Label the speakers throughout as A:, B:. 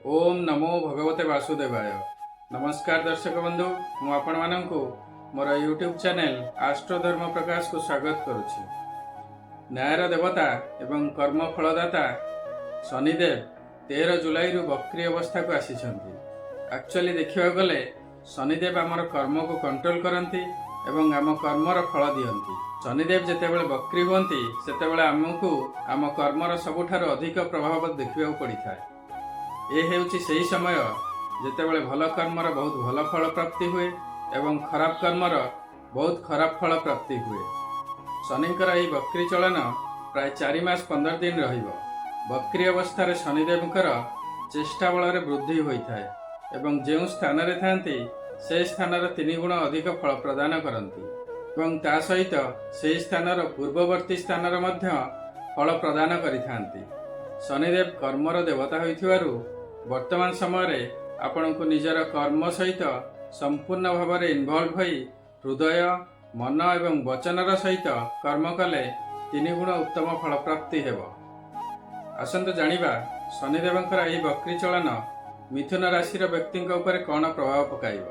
A: ओम नमो भगवते वासुदेवाय। नमस्कार दर्शक बंधु, मु आपण माननकु मोर यूट्यूब चैनल आस्ट्रो धर्म प्रकाश को स्वागत करुछि। न्यायर देवता एवं कर्म फलदाता शनिदेव 13 जुलाई रु बक्री अवस्था को आसीछंती। एक्चुअली देखिबा गले शनिदेव आमर कर्म को कंट्रोल करंती एवं आम कर्मर फल दियंती। शनिदेव जेतेबेले बक्री हुअंती सेतेबेले आमकु आम कर्मर सबुठारु अधिक प्रभाव देखिबा पड़िथाय। ए हेउची सही समय जेतेबेले भल कर्मर बहुत भल फल प्राप्ति हुए एवं खराब कर्मर बहुत खराब फल प्राप्ति हुए। शनिंकर यही बक्री चलन प्राय 4 मास 15 दिन रहिबो। बक्री अवस्था शनिदेवकर चेष्टा बल वृद्धि होइथाय एवं जेउ स्थान रे थांती से स्थान 3 गुण अधिक फल प्रदान करती एवं ता सहित से स्थान पूर्ववर्ती स्थान मध्य फल प्रदान करिथांती। शनिदेव कर्मर देवता होइथिबारु वर्तमान समय आपण को निजर कर्म सहित संपूर्ण भाव में इनवॉल्व होई हृदय मन एवं वचनर सहित कर्म कले 3 गुण उत्तम फल प्राप्ति हेब। आसंतु जानिबा शनिदेवंकर यही बक्री चलन मिथुन राशि व्यक्ति कौन प्रभाव पकाइब।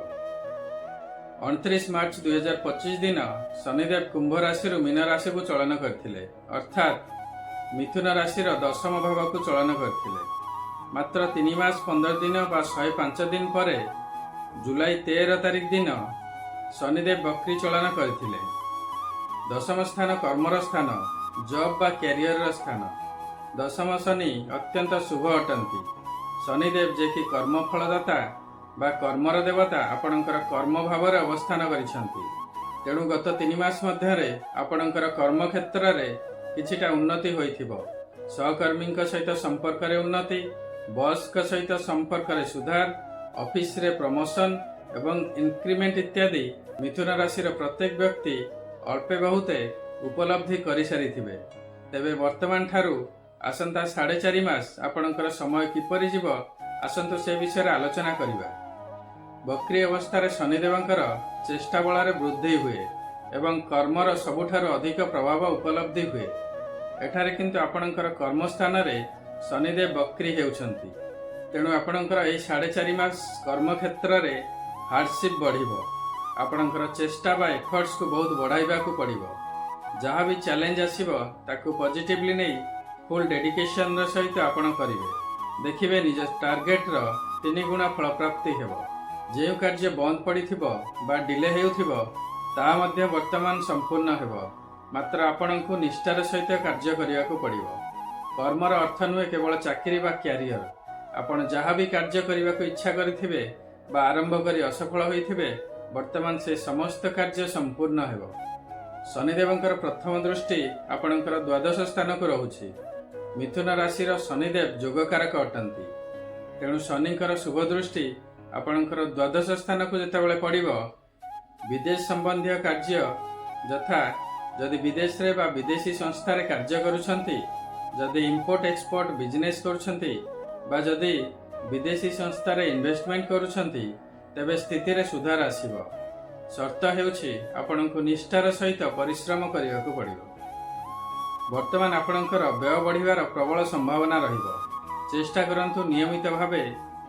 A: 29 मार्च 2025 दिन शनिदेव कुंभ राशि मीन राशि को चलन करथिले, अर्थात मिथुन राशि 10म भाव को चलन करथिले। मात्र 3 मास 15 दिन बा 105 दिन पर जुलाई 13 तारिख दिन शनिदेव बक्री चलन करथिले। 10म स्थान कर्मर स्थान, जॉब बा कैरियर स्थान। 10म शनि अत्यंत शुभ अटंती। शनिदेव जे कि कर्म फलदाता बा कर्मर देवता आपणकर कर्म भाव में अवस्थान करिसंती। तेणु गत 3 मास मध्य आपणकर कर्म क्षेत्र में किछिटा उन्नति होइथिबो। सहकर्मी सहित संपर्क रे उन्नति, बॉस सहित संपर्क रे सुधार, ऑफिस रे प्रमोशन एवं इंक्रीमेंट इत्यादि मिथुन राशि प्रत्येक व्यक्ति अल्पे बहुते उपलब्धि करि सारिथिबे। तेबे वर्तमान ठारू आसंता 4.5 मास आपणकर समय किपरि जीव आसंतु से विषय आलोचना करिबा। बक्री अवस्था शनिदेवंकर चेष्टा बल वृद्धि हुए एवं कर्मर सबुठारु अधिक प्रभाव उपलब्धि हुए। एठारे किंतु आपणकर कर्म स्थान रे शनिदेव बक्री हेउछंती। तेणु आपणकर एही 4.5 मास कर्म क्षेत्र रे हार्डशिप बढ़िबो। आपणकर चेष्टा बा एफर्ट्स को बहुत बढ़ाइबा को पड़िबो। जहाँ भी चैलेंज आसीबो ताकू पॉजिटिवली नहीं फुल डेडिकेशन रो सहित आपण करिवे। देखिबे निज टार्गेट रो 3 गुण फल प्राप्ति हेबो। जे कार्य बंद पड़िथिबो बा डिले हेउथिबो ता मध्य वर्तमान संपूर्ण हेबो। मात्र आपणको निष्ठार सहित कार्य करिया को पड़िबो। कर्मर अर्थ नुहे केवल चाकरी बा कैरियर। आपण जहाँ भी कार्य करने को इच्छा करिथिबे बा आरंभ करी असफल होइथिबे वर्तमान से समस्त कार्य संपूर्ण हेबो। शनिदेवंकर प्रथम दृष्टि आपणकर द्वादश स्थान को रहुछि। मिथुन राशि शनिदेव जोगकारक अटंती। तेणु शनिकर शुभ दृष्टि आपणकर द्वादश स्थान को जेतेबेले पड़िबो विदेश संबंधी कार्य यथा जदि विदेश रे बा विदेशी संस्था रे कार्य करूछंती, जदि इंपोर्ट एक्सपोर्ट बिजनेस करूछंती बा जदि विदेशी संस्था रे इन्वेस्टमेंट करूछंती तेबे स्थिति रे सुधार आसीबो। शर्त हेउछि आपणको निष्ठार सहित परिश्रम करियाको पड़िबो। वर्तमान आपणकर व्यय बढ़िबार प्रबल संभावना रहिबो। चेष्टा करंतु नियमित भावे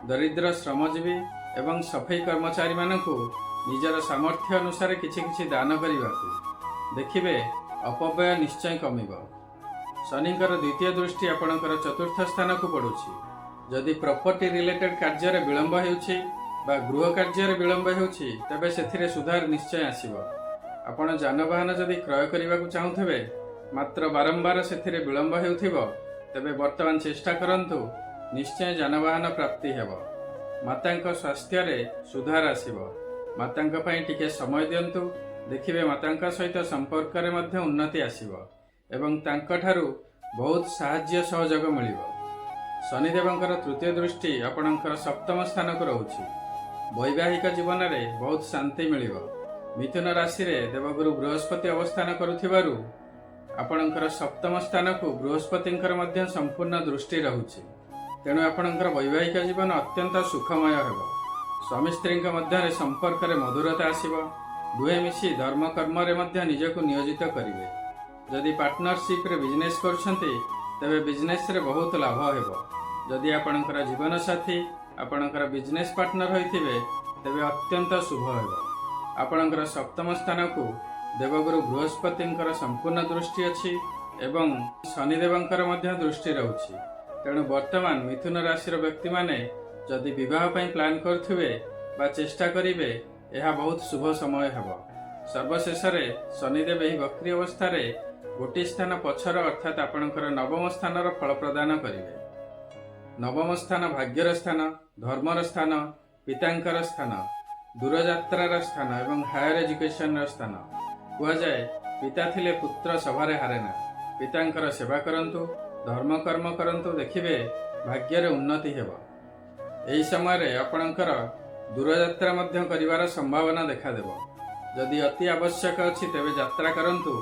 A: दरिद्र श्रमजीवी एवं सफाई कर्मचारी मानकु निजर सामर्थ्य अनुसार किछि किछि दान करिबाकु देखिबे अपव्यय निश्चय कमिबो। शनिकर द्वितीय दृष्टि आपणकर चतुर्थ स्थान को पड़ुछि। जदि प्रॉपर्टी रिलेटेड कार्य रे विलंब हेउछि बा गृह कार्य रे विलंब हेउछि तबे सेथिरे सुधार निश्चय आसीबो। आपण जानवाहन जदि क्रय करिबाकु चाहुथबे मात्र बारंबार सेथिरे विलंब हेउथिबो तबे वर्तमान चेष्टा करंतु निश्चय जानवाहन प्राप्ति हेबो। मातांक स्वास्थ्य रे सुधार आसीबो। मातांक पई टिके समय दियंतु। देखिबे मातांक सहित संपर्क रे मध्य उन्नति आसीबो एवं तांक ठारू बहुत साहाय्य सहयोग मिलिबो। शनिदेवंकर तृतीय दृष्टि आपणकर सप्तम स्थान को रहुछि। वैवाहिक जीवन रे बहुत शांति मिलिबो। मिथुन राशि रे देवगुरु बृहस्पति अवस्थान करुथिबारु आपणकर सप्तम स्थान को बृहस्पतिंकर मध्य संपूर्ण दृष्टि रहुछि। तेणु आपणकर वैवाहिक जीवन अत्यंत सुखमय हेबो। स्वामी स्त्री मध्य संपर्क रे मधुरता आसीबो। दुहे मिसी धर्म कर्म रे मध्य निजको नियोजित करिवे। जदि पार्टनरशिप रे बिजनेस करछंती तेबे बिजनेस रे बहुत लाभ हेबो। जदि आपणकर जीवन साथी आपणकर बिजनेस पार्टनर होइथिबे तेबे अत्यंत शुभ हेबो। आपणकर सप्तम स्थान को देवगुरु बृहस्पतिंकर संपूर्ण दृष्टि अछि एवं शनिदेवंकर मध्य दृष्टि रहउछि। तेणु वर्तमान मिथुन राशि व्यक्ति माने जदि विवाह पई प्लान करथिबे बा चेष्टा करिवे यह बहुत शुभ समय हेबो। सर्वशेष शनिदेव एही वक्री अवस्था गोटी स्थान पछर अर्थात आपणकर नवम स्थान फल प्रदान करिवे। नवम स्थान भाग्यर स्थान, धर्मर स्थान, पितांकर स्थान, दूरयात्रार स्थान एवं हायर एजुकेशन स्थान। कुआ जाए पिता थिले पुत्र सभारे हारेना। पितांकर सेवा करंतु, धर्म कर्म करंतु, देखिबे भाग्यर उन्नति हेबो। एही समय आपणकर दूरयात्रा मध्य करिवार संभावना देखा देबो। जदि अति आवश्यक अछि तेबे यात्रा करंतु,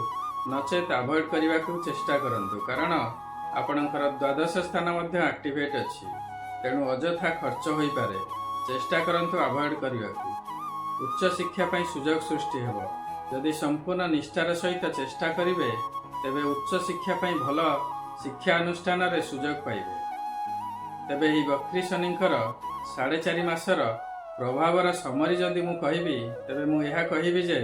A: नचेत अवॉइड करने को चेष्टा करंतु, कारण आपणकर द्वादश स्थान मध्य एक्टिवेट अछि। तेणु अजथा खर्च होई पारे, चेष्टा करंतु अवॉइड करने को। उच्च शिक्षा पई सुजोग सृष्टि हेबो। जदि संपूर्ण निष्ठार सहित चेष्टा करिवे तेबे उच्च शिक्षा पई भल शिक्षा अनुष्ठान रे सुजोग पाइबे। तेबे ही वक्री शनिंकर 4.5 मासर प्रभावर समरी जदि मु कहिबी तेबे मु यह कहिबी जे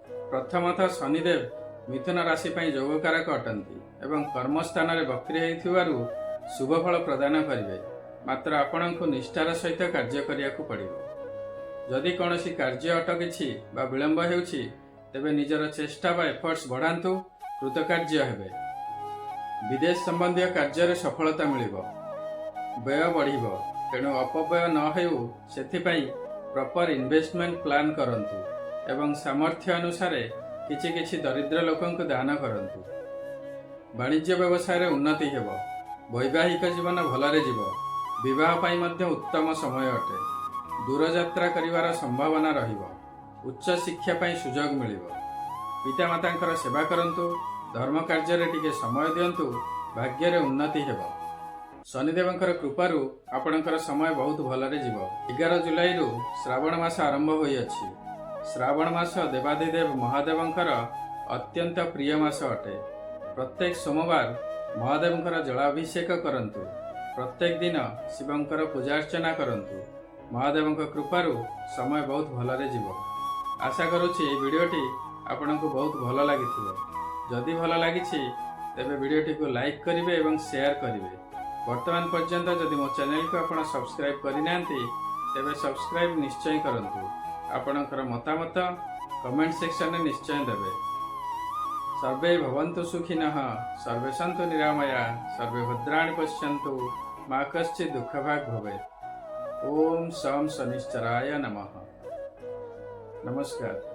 A: प्रथमतः शनिदेव मिथुन राशि पई जोगकारक अटंती एवं कर्मस्थान रे वक्री हेइथिबारु शुभ फल प्रदान करिवे। मात्र आपणको निष्ठार सहित कार्य करियाकु पड़िबो। जदि कौनसी कार्य अटकिछि बा विलंब हेउछि तेबे निजर चेष्टा बा एफर्ट्स बढ़ांतु, कृतकार्य हेबे। विदेश संबंधी कार्य रे सफलता मिलिबो, व्यय बढ़िबो। तेणु अपव्यय न हेउ सेथिपई प्रॉपर इन्वेस्टमेंट प्लान करंतु एवं सामर्थ्य अनुसार किछि किछि दरिद्र लोकंकु दान करंतु। वाणिज्य व्यवसाय रे उन्नति हेबो। वैवाहिक जीवन भलरे जीवो। विवाह पाई मध्य उत्तम समय अटे। दूरयात्रा करिवार संभावना रहिबो। उच्च शिक्षा पाई सुजोग मिलिबो। पितामातांकर सेवा करंतु, धर्म कार्य रे टिके समय दियंतु, भाग्य रे उन्नति हेबो। शनिदेवंकर कृपारु आपणकर समय बहुत भलरे जीवो। 11 जुलाई रु श्रावण मास आरंभ होई अछि। श्रावण मास देवादिदेव महादेवंकर अत्यंत प्रिय मास अटे। प्रत्येक सोमवार महादेवंकर जलाभिषेक करंतु। प्रत्येक दिन शिवंकर पूजा अर्चना करंतु। महादेवंकर कृपारु समय बहुत भलरे जीवो। आशा करुछि ए वीडियोटी आपनकु बहुत भल लागिथिबो। जदि भल लागिछि तेबे वीडियोटी को लाइक करिवे एवं शेयर करिवे। वर्तमान पर्यंत जदि मो चैनल को आपण सब्सक्राइब करिनांती तेबे सब्सक्राइब निश्चय करंतु। आपणकर मतामत कमेंट सेक्शन में निश्चय देवे। सर्वे भवन्तु सुखिनः, सर्वे सन्तु निरामया, सर्वे भद्राणि पश्यन्तु, मा कश्चित् दुःखभाग् भवेत्। ओम शं शनिश्चराय नमः। नमस्कार।